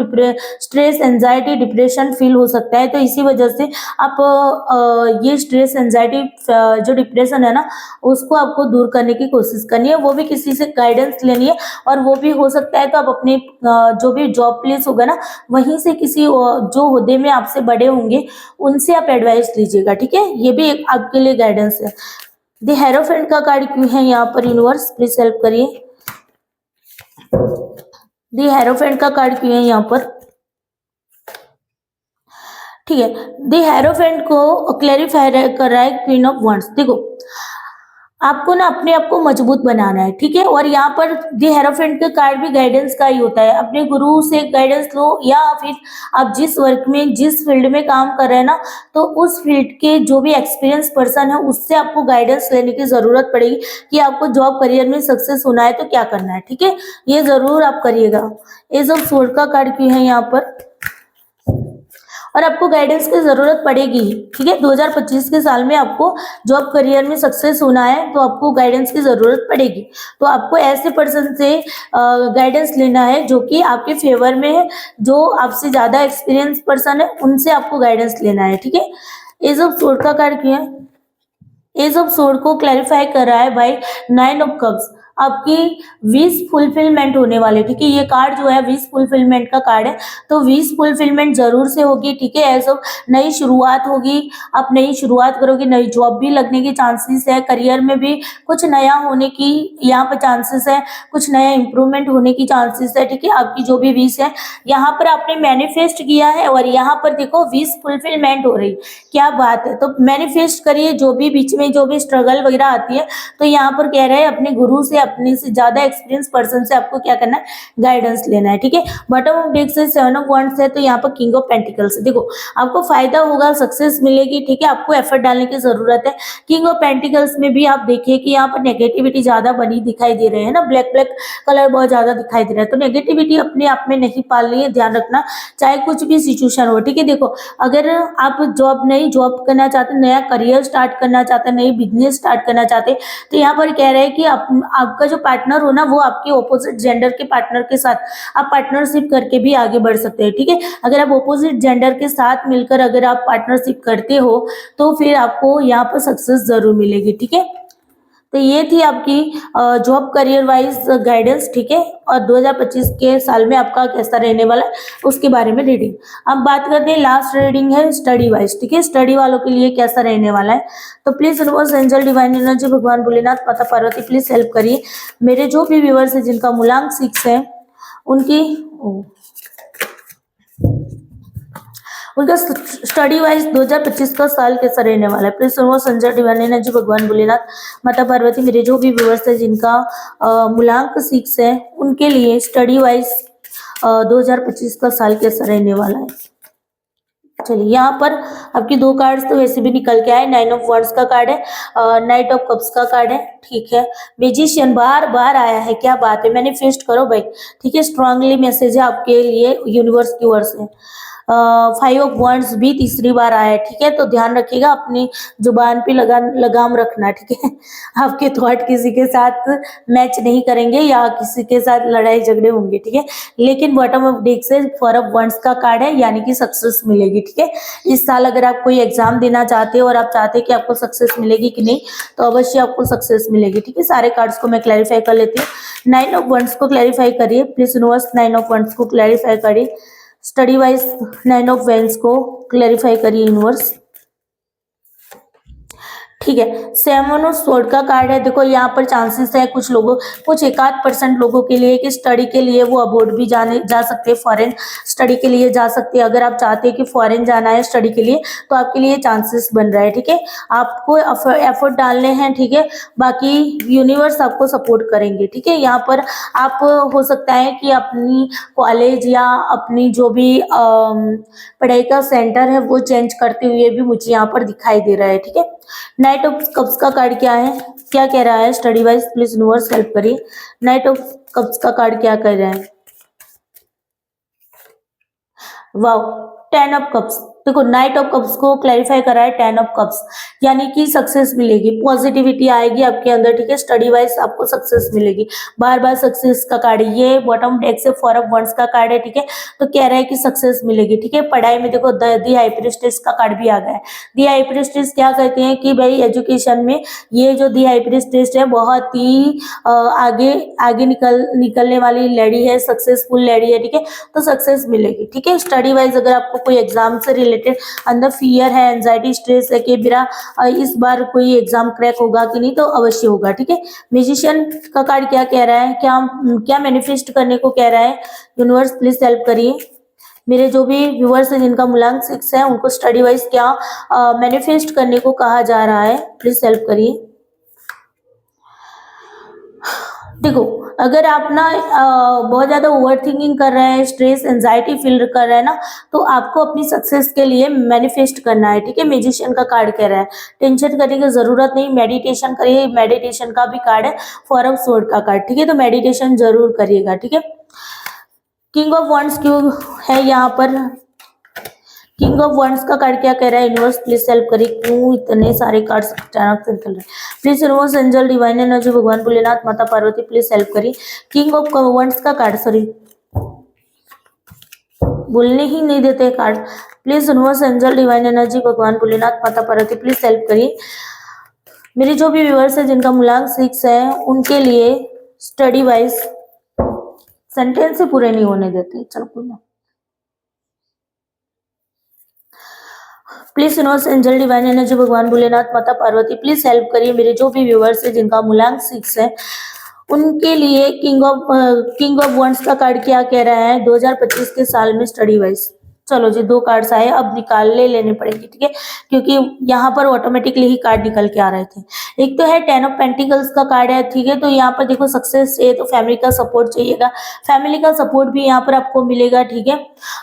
A: स्ट्रेस, एंजाइटी, डिप्रेशन फील हो सकता है, तो इसी वजह से आप ये स्ट्रेस, एंजाइटी, जो डिप्रेशन है ना उसको आपको दूर करने की कोशिश करनी है, वो भी किसी से गाइडेंस लेनी है। और वो भी हो सकता है तो आप अपने जो भी जॉब प्लेस होगा ना वहीं से किसी जो ओहदे में आपसे बड़े होंगे उनसे आप एडवाइस लीजिएगा, ठीक है? ये भी एक आपके लिए गाइडेंस है। द हेरोफेंट का कार्ड क्यों है यहाँ पर? यूनिवर्स प्लीज हेल्प करिए। दी हेरोफेंट का कार्ड क्यों है यहाँ पर? ठीक है, दी हेरोफेंट को क्लेरिफाई कर रहा है क्वीन ऑफ वंड्स। देखो, आपको ना अपने आप को मजबूत बनाना है, ठीक है? और यहाँ पर दी हेरोफेंट का कार्ड भी गाइडेंस का ही होता है। अपने गुरु से गाइडेंस लो या फिर आप जिस वर्क में, जिस फील्ड में काम कर रहे हैं ना तो उस फील्ड के जो भी एक्सपीरियंस पर्सन है उससे आपको गाइडेंस लेने की जरूरत पड़ेगी कि आपको जॉब करियर में सक्सेस होना है तो क्या करना है, ठीक है? ये जरूर आप करिएगा। एज ऑफ सोर्ड का कार्ड क्यों है यहाँ पर? और आपको गाइडेंस की जरूरत पड़ेगी, ठीक है? 2025 के साल में आपको जॉब करियर में सक्सेस होना है तो आपको गाइडेंस की जरूरत पड़ेगी। तो आपको ऐसे पर्सन से गाइडेंस लेना है जो कि आपके फेवर में है, जो आपसे ज्यादा एक्सपीरियंस पर्सन है, उनसे आपको गाइडेंस लेना है, ठीक है? एज ऑफ सोर्ड का कार्ड क्या है? एज ऑफ सोर्ड को क्लैरिफाई कर रहा है भाई 9 ऑफ कप्स। आपकी विश फुलफिलमेंट होने वाले, ठीक है? ये कार्ड जो है विश फुलफिलमेंट का कार्ड है, तो विश फुलफिलमेंट जरूर से होगी, ठीक है? ऐसा नई शुरुआत होगी, आप नई शुरुआत करोगे, नई जॉब भी लगने की चांसेस है, करियर में भी कुछ नया होने की यहाँ पर चांसेस है, कुछ नया इंप्रूवमेंट होने की चांसेस है, ठीक है? आपकी जो भी विश है यहाँ पर आपने मैनिफेस्ट किया है और यहाँ पर देखो विश फुलफिलमेंट हो रही, क्या बात है। तो मैनिफेस्ट करिए, जो भी बीच में जो भी स्ट्रगल वगैरह आती है तो यहाँ पर कह रहे हैं अपने गुरु से, अपने से ज्यादा एक्सपीरियंस पर्सन से आपको क्या करना है, गाइडेंस लेना है, ठीक है? बॉटम ऑफ डेक से 7 ऑफ वांड्स है तो यहाँ पर किंग ऑफ पेंटिकल्स है। देखो, आपको फायदा होगा, सक्सेस मिलेगी, ठीक है? आपको एफर्ट डालने की जरूरत है। किंग ऑफ पेंटिकल्स में भी आप देखिए कि यहाँ पर नेगेटिविटी ज्यादा बनी दिखाई दे रहे हैं ना, ब्लैक ब्लैक कलर बहुत ज्यादा दिखाई दे रहा है, तो नेगेटिविटी अपने आप में नहीं पालनी है, ध्यान रखना, चाहे कुछ भी सिचुएशन हो, ठीक है? देखो, अगर आप नई जॉब करना चाहते, नया करियर स्टार्ट करना चाहते, नई बिजनेस स्टार्ट करना चाहते, तो यहाँ पर कह रहे हैं कि आपका जो पार्टनर हो ना वो आपके ऑपोजिट जेंडर के पार्टनर के साथ आप पार्टनरशिप करके भी आगे बढ़ सकते हैं, ठीक है? अगर आप ऑपोजिट जेंडर के साथ मिलकर अगर आप पार्टनरशिप करते हो तो फिर आपको यहाँ पर सक्सेस जरूर मिलेगी, ठीक है? तो ये थी आपकी जॉब करियर वाइज गाइडेंस, ठीक है? और 2025 के साल में आपका कैसा रहने वाला है उसके बारे में रीडिंग। अब बात करते हैं, लास्ट रीडिंग है स्टडी वाइज, ठीक है? स्टडी वालों के लिए कैसा रहने वाला है, तो please universe, angel, divine energy, भगवान भोलेनाथ, माता पार्वती, प्लीज हेल्प करिए मेरे जो भी व्यूअर्स है जिनका मूलांक 6 है उनकी उनका स्टडी वाइज 2025 का साल कैसा रहने वाला है। प्लीज वो संजय, डिवाइन एनर्जी, भगवान भोलेनाथ, माता पार्वती, मेरे जो भी व्यूअर्स है जिनका मूलांक 6 है उनके लिए स्टडी वाइज 2025 का साल कैसा रहने वाला है। चलिए यहाँ पर आपकी दो कार्ड्स तो वैसे भी निकल के आए। 9 ऑफ वंड्स का कार्ड है, नाइट ऑफ कप्स का कार्ड है, ठीक है। मैजिशियन बार बार आया है, क्या बात है, मैनिफेस्ट करो भाई, ठीक है। स्ट्रांगली मैसेज है आपके लिए यूनिवर्स की ओर से। 5 ऑफ वंड्स भी तीसरी बार आया है, ठीक है। तो ध्यान रखिएगा, अपनी जुबान पे लगाम रखना, ठीक है। आपके थॉट किसी के साथ मैच नहीं करेंगे या किसी के साथ लड़ाई झगड़े होंगे, ठीक है। लेकिन बॉटम ऑफ डेक से 4 ऑफ वंड्स का कार्ड है, यानी कि सक्सेस मिलेगी, ठीक है। इस साल अगर आप कोई एग्जाम देना चाहते हो और आप चाहते हैं कि आपको सक्सेस मिलेगी कि नहीं, तो अवश्य आपको सक्सेस मिलेगी, ठीक है। सारे कार्ड्स को मैं क्लैरिफाई कर लेती हूँ। 9 ऑफ वंड्स को क्लैरिफाई करिए प्लीज यूनिवर्स, 9 ऑफ वंड्स को क्लैरिफाई करिए। स्टडी वाइज 9 ऑफ वेंस को क्लैरिफाई करिए यूनिवर्स, ठीक है। 7 ऑफ स्वॉर्ड का कार्ड है। देखो यहाँ पर चांसेस है कुछ लोगों, कुछ 1-8% लोगों के लिए कि स्टडी के लिए वो अब्रॉड भी जा सकते हैं, फॉरेन स्टडी के लिए जा सकते हैं। अगर आप चाहते हैं कि फॉरेन जाना है स्टडी के लिए, तो आपके लिए चांसेस बन रहा है, ठीक है। आपको एफर्ट डालने हैं, ठीक है। बाकी यूनिवर्स आपको सपोर्ट करेंगे, ठीक है। यहाँ पर आप हो सकता है कि अपनी कॉलेज या अपनी जो भी पढ़ाई का सेंटर है वो चेंज करते हुए भी मुझे यहाँ पर दिखाई दे रहा है, ठीक है। नाइट ऑफ कप्स का कार्ड क्या है, क्या कह रहा है study wise, please universe help करिए। नाइट ऑफ कप्स का कार्ड क्या कह रहा है, वाओ, 10 ऑफ कप्स। देखो नाइट ऑफ कप्स को क्लैरिफाई करा है 10 ऑफ कप्स, यानी कि सक्सेस मिलेगी, पॉजिटिविटी आएगी आपके अंदर, ठीक है। स्टडी वाइज आपको सक्सेस मिलेगी, बार बार सक्सेस का कार्ड है ये। बॉटम डेक से 4 ऑफ वंड्स का कार्ड है, ठीक है। तो कह रहा है कि सक्सेस मिलेगी, ठीक है। पढ़ाई में देखो दी हाई प्रीस्टेस का कार्ड भी आ गया है। दी हाई प्रीस्टेस क्या कहते हैं कि भाई एजुकेशन में ये जो दी हाई प्रीस्टेस है बहुत ही आगे आगे निकलने वाली लेडी है, सक्सेसफुल लेडी है, ठीक है। तो सक्सेस मिलेगी, ठीक है। स्टडी वाइज अगर आपको कोई एग्जाम से रिलेटेड अंदर फियर है, एंजाइटी, स्ट्रेस है कि मेरा इस बार कोई एग्जाम क्रैक होगा कि नहीं, तो अवश्य होगा, ठीक है। म्यूजिशियन का कार्ड क्या कह रहा है, क्या मैनिफेस्ट करने को कह रहा है यूनिवर्स, प्लीज हेल्प करिए। मेरे जो भी व्यूअर्स हैं जिनका मूलांक 6 है, उनको स्टडी वाइज क्या मैनिफेस्ट करने को कहा जा रहा है, प्लीज हेल्प करिए। देखो अगर आप ना बहुत ज्यादा ओवर थिंकिंग कर रहे हैं, स्ट्रेस एंजाइटी फील कर रहे हैं ना, तो आपको अपनी सक्सेस के लिए मैनिफेस्ट करना है, ठीक है। मैजिशियन का कार्ड कह रहा है टेंशन करने की जरूरत नहीं, मेडिटेशन करिए। मेडिटेशन का भी कार्ड है 4 ऑफ स्वॉर्ड का कार्ड, ठीक है। तो मेडिटेशन जरूर करिएगा, ठीक है। किंग ऑफ वंड्स क्यों है यहाँ पर, किंग ऑफ वंड्स का कार्ड क्या कह रहा है यूनिवर्स, प्लीज हेल्प करिए। क्यों इतने सारे कार्ड्स अचानक से निकल रहे हैं, please universe, angel, divine energy, भगवान भोलेनाथ, माता पार्वती, प्लीज हेल्प करिए। किंग ऑफ वंड्स का कार्ड, सॉरी बोलने ही नहीं देते card, please universe, angel, divine energy, भगवान भोलेनाथ, माता पार्वती, प्लीज हेल्प करिए। मेरे जो भी व्यूअर्स है जिनका मूलांक 6 है, उनके लिए स्टडी वाइज सेंटेंस से पूरे नहीं होने देते, चलो कोई ना। Please universe, angel, divine energy, भगवान भोलेनाथ, माता पार्वती, प्लीज हेल्प करिए। मेरे जो भी व्यूअर्स है जिनका मूलांक 6 है, उनके लिए किंग ऑफ वंड्स का कार्ड क्या कह रहा है 2025 के साल में स्टडी वाइज। चलो जी, 2 कार्ड्स आए, अब निकाल लेने पड़ेंगे, ठीक है, क्योंकि यहाँ पर ऑटोमेटिकली ही कार्ड निकल के आ रहे थे। एक तो है 10 ऑफ पेंटिकल्स का कार्ड है, ठीक है। तो यहाँ पर देखो सक्सेस चाहिए तो फैमिली का सपोर्ट चाहिएगा, फैमिली का सपोर्ट भी यहाँ पर आपको मिलेगा, ठीक है।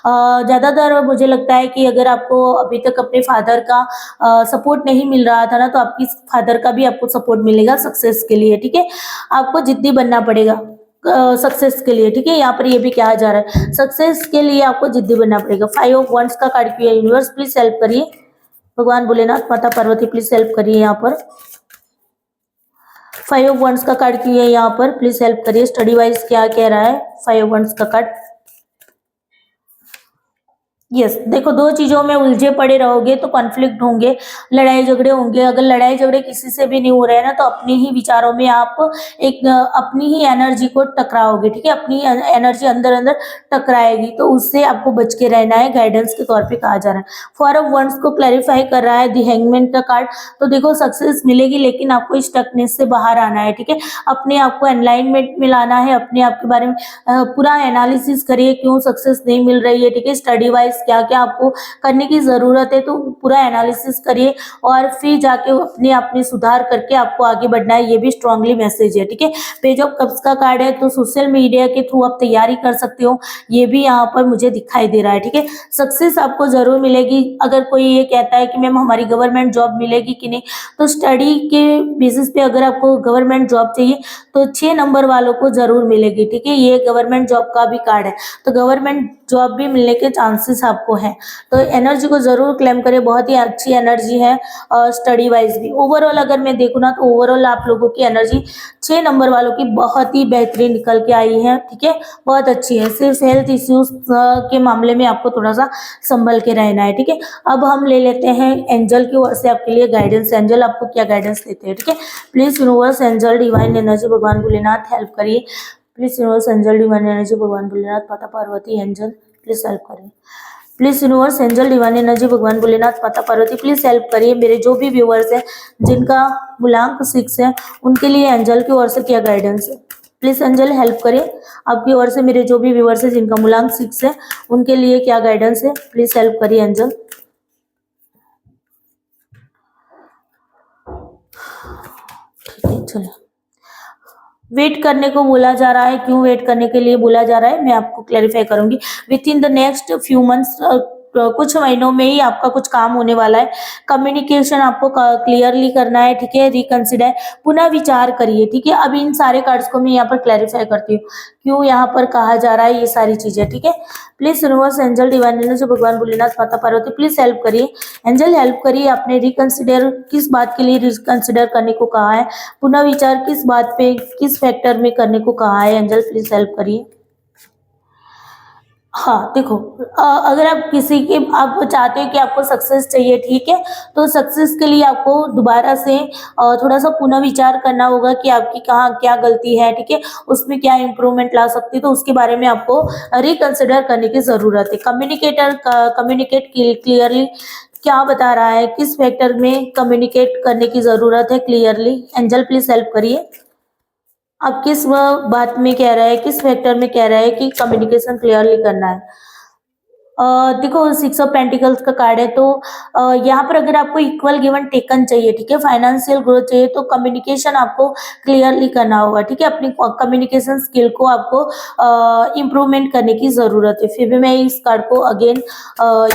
A: ज्यादातर मुझे लगता है कि अगर आपको अभी तक अपने फादर का सपोर्ट नहीं मिल रहा था ना, तो आपकी फादर का भी आपको सपोर्ट मिलेगा सक्सेस के लिए, ठीक है। आपको जिद्दी बनना पड़ेगा सक्सेस के लिए, ठीक है। यहाँ पर ये भी कहा जा रहा है सक्सेस के लिए आपको जिद्दी बनना पड़ेगा। 5 ऑफ वंड्स का कार्ड किया यूनिवर्स, प्लीज हेल्प करिए। भगवान भोलेनाथ, माता पार्वती, प्लीज हेल्प करिए। यहाँ पर 5 ऑफ वंड्स का कार्ड किया यहाँ पर, प्लीज हेल्प करिए। स्टडी वाइज क्या कह रहा है 5 ऑफ वंड्स का कार्ड, यस देखो 2 चीजों में उलझे पड़े रहोगे तो कॉन्फ्लिक्ट होंगे, लड़ाई झगड़े होंगे। अगर लड़ाई झगड़े किसी से भी नहीं हो रहे हैं ना, तो अपने ही विचारों में आप एक अपनी ही एनर्जी को टकराओगे, ठीक है। अपनी एनर्जी अंदर अंदर टकराएगी, तो उससे आपको बच के रहना है, गाइडेंस के तौर पे कहा जा रहा है। 4 ऑफ वंड्स को क्लैरिफाई कर रहा है द हैंगमैन का कार्ड। तो देखो सक्सेस मिलेगी, लेकिन आपको स्टकनेस से बाहर आना है, ठीक है। अपने आप को एनलाइनमेंट में लाना है, अपने आप के बारे में पूरा एनालिसिस करिए क्यों सक्सेस नहीं मिल रही है, ठीक है। स्टडी वाइज स्टेप्स क्या क्या आपको करने की ज़रूरत है, तो पूरा एनालिसिस करिए और फिर जाके अपने आप में सुधार करके आपको आगे बढ़ना है, ये भी स्ट्रांगली मैसेज है। ठीक है, पेज ऑफ कप्स का कार्ड है, तो सोशल मीडिया के थ्रू आप तैयारी कर सकते हो, ये भी यहाँ पर मुझे दिखाई दे रहा है। ठीक है, सक्सेस आपको जरूर मिलेगी। अगर कोई ये कहता है कि मैम हमारी गवर्नमेंट जॉब मिलेगी कि नहीं, तो स्टडी के बेसिस पे अगर आपको गवर्नमेंट जॉब चाहिए तो 6 नंबर वालों को जरूर मिलेगी। ठीक है, ये गवर्नमेंट जॉब का भी कार्ड है, तो गवर्नमेंट जॉब भी मिलने के चांसेस आपको हैं। तो एनर्जी को जरूर क्लेम करें, बहुत ही अच्छी एनर्जी है स्टडी वाइज भी। ओवरऑल अगर मैं देखूँ ना, तो ओवरऑल आप लोगों की एनर्जी 6 नंबर वालों की बहुत ही बेहतरीन निकल के आई है। ठीक है, बहुत अच्छी है। सिर्फ हेल्थ इश्यूज के मामले में आपको थोड़ा सा संभल के रहना है। ठीक है, अब हम ले लेते हैं एंजल की ओर से आपके लिए गाइडेंस। एंजल आपको क्या गाइडेंस देते हैं? ठीक है, please universe angel divine energy भगवान भोलेनाथ हेल्प करिए। Please universe angel divine energy भगवान भोलेनाथ माता पार्वती एंजल प्लीज हेल्प करिए। Please universe angel divine energy भगवान भोलेनाथ माता पार्वती प्लीज हेल्प करिए। मेरे जो भी व्यूअर्स हैं जिनका मूलांक 6 है, उनके लिए एंजल की ओर से क्या गाइडेंस है? प्लीज एंजल हेल्प करिए। आपकी ओर से मेरे जो भी व्यूअर्स हैं जिनका मूलांक 6 है, उनके लिए क्या गाइडेंस है? प्लीज हेल्प करिए एंजल। ठीक है, चलो। वेट करने को बोला जा रहा है, क्यों वेट करने के लिए बोला जा रहा है मैं आपको क्लैरिफाई करूंगी। With in the next few months, कुछ महीनों में ही आपका कुछ काम होने वाला है। कम्युनिकेशन आपको क्लियरली करना है। ठीक है, रिकंसिडर पुनः विचार करिए। ठीक है, अब इन सारे कार्ड्स को मैं यहाँ पर क्लैरिफाई करती हूँ क्यों यहाँ पर कहा जा रहा है ये सारी चीजें। ठीक है, please universe angel divine energy भगवान भोलेनाथ माता पार्वती प्लीज हेल्प करिए। एंजल हेल्प करिए। आपने रिकंसिडर किस बात के लिए रिकंसिडर करने को कहा है? पुनः विचार किस बात पे, किस फैक्टर में करने को कहा है? एंजल प्लीज हेल्प करिए। हाँ, देखो, अगर आप किसी के आप चाहते हो कि आपको सक्सेस चाहिए, ठीक है, तो सक्सेस के लिए आपको दोबारा से थोड़ा सा पुनः विचार करना होगा कि आपकी कहाँ क्या गलती है। ठीक है, उसमें क्या इम्प्रूवमेंट ला सकती है, तो उसके बारे में आपको रिकंसिडर करने की जरूरत है। कम्युनिकेट क्लियरली क्या बता रहा है, किस फैक्टर में कम्युनिकेट करने की जरूरत है क्लियरली? एंजल प्लीज हेल्प करिए। अब किस बात में कह रहा है, किस फैक्टर में कह रहा है कि कम्युनिकेशन क्लियरली करना है? देखो, 6 ऑफ पेंटिकल्स का कार्ड है, तो यहाँ पर अगर आपको इक्वल गिवन टेकन चाहिए, ठीक है, फाइनेंशियल ग्रोथ चाहिए, तो कम्युनिकेशन आपको क्लियरली करना होगा। ठीक है, अपनी कम्युनिकेशन स्किल को आपको इम्प्रूवमेंट करने की जरूरत है। फिर भी मैं इस कार्ड को अगेन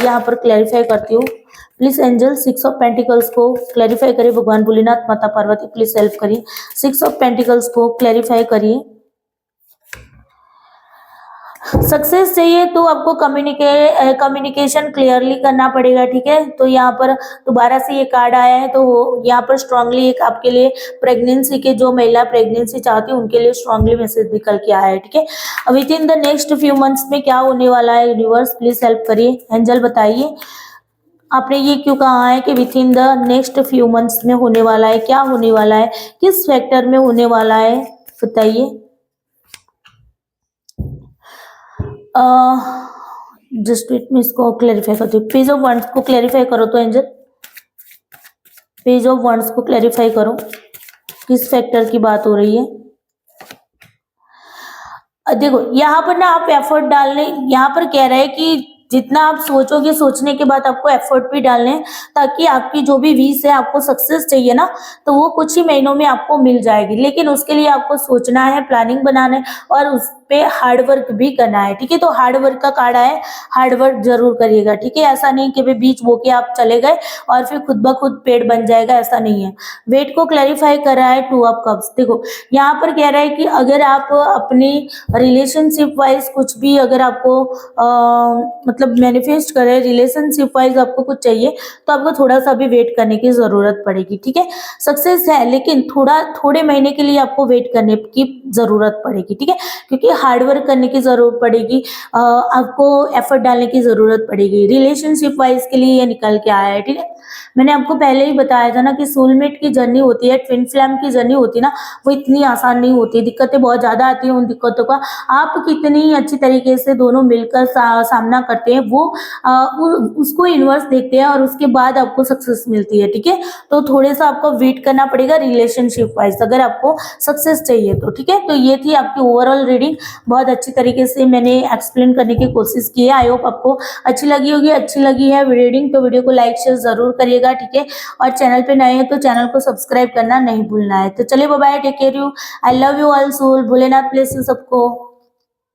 A: यहाँ पर क्लैरिफाई करती हूँ। प्लीज एंजल 6 ऑफ पेंटिकल्स को क्लैरिफाई करिए। भगवान भोलेनाथ माता पार्वती प्लीज हेल्प करिए। 6 ऑफ पेंटिकल्स को क्लैरिफाई करिए। सक्सेस चाहिए तो आपको कम्युनिकेशन क्लियरली करना पड़ेगा। ठीक है, तो यहाँ पर दोबारा से ये कार्ड आया है, तो यहाँ पर स्ट्रांगली एक आपके लिए प्रेगनेंसी के, जो महिला प्रेगनेंसी चाहती है उनके लिए स्ट्रांगली मैसेज निकल के आया है। ठीक है, with in the next few months में क्या होने वाला है? यूनिवर्स प्लीज हेल्प करिए। एंजल बताइए, आपने ये क्यों कहा है कि with in the next few months में होने वाला है? क्या होने वाला है? किस फैक्टर में होने वाला है? बताइए। जस्ट वेट, मैं इसको क्लैरिफाई करती हूँ। पेज ऑफ वंड्स को क्लैरिफाई करो तो एंजल, पेज ऑफ वंड्स को क्लैरिफाई करो, किस फैक्टर की बात हो रही है? देखो, यहाँ पर ना आप एफर्ट डालने, यहाँ पर कह रहे हैं कि जितना आप सोचोगे, सोचने के बाद आपको एफर्ट भी डालने हैं, ताकि आपकी जो भी विश है, आपको सक्सेस चाहिए ना, तो वो कुछ ही महीनों में आपको मिल जाएगी। लेकिन उसके लिए आपको सोचना है, प्लानिंग बनाना है और उस पे हार्ड वर्क भी करना है। ठीक है, तो हार्ड वर्क का कार्ड है, हार्ड वर्क जरूर करिएगा। ठीक है, ऐसा नहीं कि बीच बो के आप चले गए और फिर खुद ब खुद पेड़ बन जाएगा, ऐसा नहीं है। वेट को क्लैरिफाई कर रहा है 2 ऑफ कप्स। देखो, यहाँ पर कह रहा है कि अगर आप अपनी रिलेशनशिप वाइज कुछ भी, अगर आपको मतलब मैनिफेस्ट करे, रिलेशनशिप वाइज आपको कुछ चाहिए, तो आपको थोड़ा सा भी वेट करने की जरूरत पड़ेगी। ठीक है, सक्सेस है लेकिन थोड़े महीने के लिए आपको वेट करने की जरूरत पड़ेगी। ठीक है, क्योंकि हार्ड वर्क करने की जरूरत पड़ेगी, आपको एफर्ट डालने की जरूरत पड़ेगी। रिलेशनशिप वाइज के लिए ये निकल के आया है। ठीक है, मैंने आपको पहले ही बताया था ना कि सोलमेट की जर्नी होती है, ट्विन फ्लेम की जर्नी होती है ना, वो इतनी आसान नहीं होती, दिक्कतें बहुत ज्यादा आती हैं। उन दिक्कतों का आप कितनी अच्छी तरीके से दोनों मिलकर सामना करते हैं, वो उसको यूनिवर्स देखते हैं और उसके बाद आपको सक्सेस मिलती है। ठीक है, तो थोड़े सा आपको वेट करना पड़ेगा रिलेशनशिप वाइज, अगर आपको सक्सेस चाहिए तो। ठीक है, तो ये थी आपकी ओवरऑल रीडिंग। बहुत अच्छी तरीके से मैंने एक्सप्लेन करने की कोशिश की है। आई होप आपको अच्छी लगी होगी। अच्छी लगी है रीडिंग तो वीडियो को लाइक शेयर जरूर करिएगा, ठीक है। और चैनल पे नए हैं तो चैनल को सब्सक्राइब करना नहीं भूलना है। तो चलिए bye bye, take care you, I love you all soul, Bholenath bless you सबको।